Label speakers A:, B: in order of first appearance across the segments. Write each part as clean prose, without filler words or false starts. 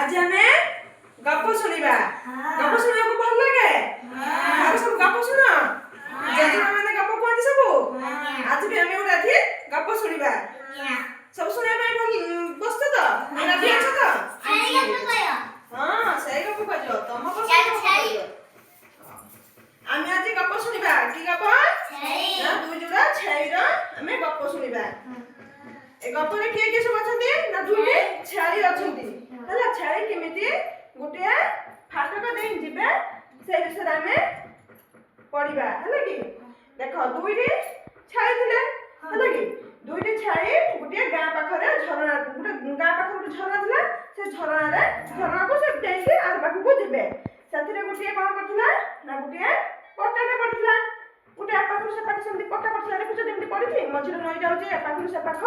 A: आज हमें गप सुनिबा गप सुनिबा को भल लागे और सब गप सुनो जेठा माने गप कहती सब आज भी हमें उड़ा थी गप सुनिबा सब सुनिबा ପାଇଁ भल बसतो तो मेरा भी अच्छा तो
B: सही गप कयो
A: हां सही गप कहजो तम को आमे आज गप सुनिबा की गप
B: छई
A: ना दुई जोड़ा छईर हमें गप सुनिबा ए गपरे किए सब अछंती ना दुई छाड़ी अछंती हला छाड़ी केमिति गुटे फाटक दे जिबे से विषय हमें पढिबा हला कि देखो दुईटी छाड़ी थिले हला कि दुईटी छाड़ी गुटे गां पाखरे झरना गुटे गां पाखरे झरना थिला से झरना रे झरना को से डेली आर पाखु को जिबे साथरे गुटे कोन करथिला ना गुटे पट्टाटे पड़थिला गुटे पाखु से पाख समति पट्टा पड़थिला देखु जेमति पड़िछि मझिर नई जाउछि ए पाखु से पाख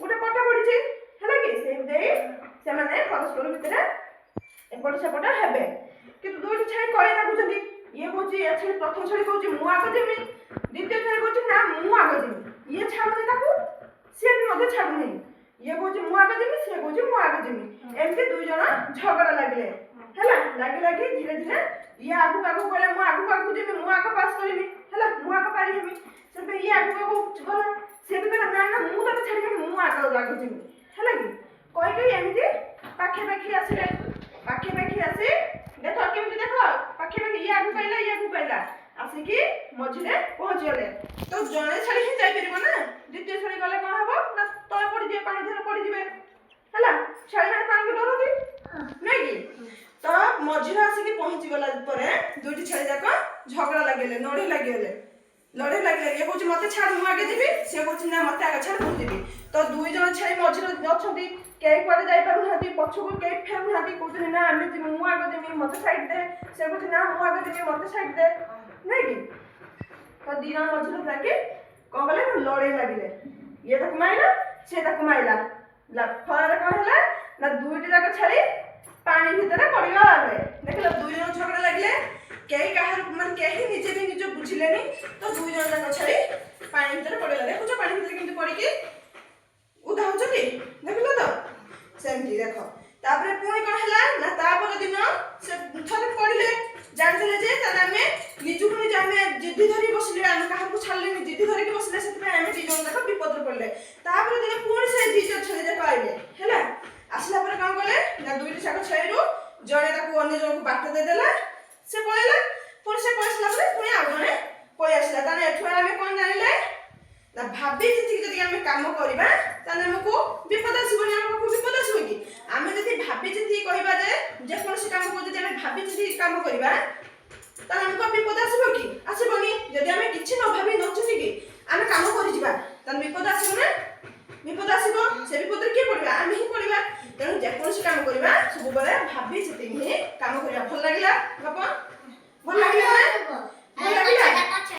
A: गुटे पट्टा पड़िछि हला कि सेम दे से माने परस्पर भितरे एपट सेपट हेबे किंतु दुईटी छाड़ी कळे लागुछंती ये कोछि ए छाड़ी प्रथम छाड़ी कोछि मु आगो जेमि द्वितीय छाड़ी कोछि ना मु आगो जेमि ये छाडुनी ताकू से भी मते छाडुनी ये कोछि मु आगो जेमि से कोछि मु आगो जेमि एमति दुई जण झगड़ा लागले हला लागी लागी धीरे धीरे ये आगु आगु गले मु आगु जेमि मु आगो पास करिमि हला मु आगो पारी हेमि से पे ये आगु गला से भी कहला ना ना मु तो छाडी मु आगो जेमि हला कि कोई कोई एमति पाखे पाखे आसिले पाखे पाखे आसी देखो केमति देखो पाखे पाखे ये आगु कहला आसी कि मझिरे पहुंच गले तो जणे छाडी ही जाई परिबो ना द्वितीय छाडी गले कोन हबो ना तळे पड़ी जे पानी धरे पड़ी जिवे हला छाडी माने पानी के डरती नै कि तो मझिरे आसी कि पहुंच गला परे दुईटी छाडी जाको झगड़ा लागले नडी लागले ये कोछि मते छाड मु आगे जिबी से कोछि ना मते आगे छाड मु जिबी तो दुई जण छाडी मझिरे अछंती केई पड़े जाई पारु हाती पछकु केई फेरु हाती कोछि ना आमे जि मु आगे जिबी मते साइड दे से कोछि ना मु आगे जिबी मते साइड दे नै कि तो दी जण मझिरे लागे को गले लड़े लागिले ये तक माइला से तक माइला ला फर का हला ना दुईटी जाक छाडी पानी भितरे पड़िगा देखलो दुई जण झगड़ा लागले केही काहर मन केही निजे भी निजे बुझिलेनी तो दुई जण जाक छाडी पानी भितरे पड़िला देखो पानी भितरे केमति पड़ी कि उदा होचती देखलो तो सेमती देखो तापरे पुणी कोन हला ना तापर दिन से थरे पड़िले जानले जे तने हमें निजुक नि जामे जिद्दी धरी बसले हम काहर को छाडले नि जिद्दी धरी के बसले सेते पे हमें दी जण जाक विपद रे पड़ले तापर दिन पुणी से दी जण छले जाक आइले हला आसला पर काम करले ना दुईटी साक छाइरु जणे ताको अन्य जण को बाट दे देला से पळेला पुणी से पळसला पर पुणी आ जणे पळि आसला ताने एठु हमें कोन जानिले ना भाबी जति जति हमें काम करबा ताने हमको विपद आसीबनी हमको विपद आसीबो कि हमें जति भाबी जति कहबा जे कोन से काम को जति हमें भाबी जति काम करबा ताने हमको विपद आसीबो कि आसीबनी जति हमें किछि न भाबी न चुनी कि हमें काम करि जिबा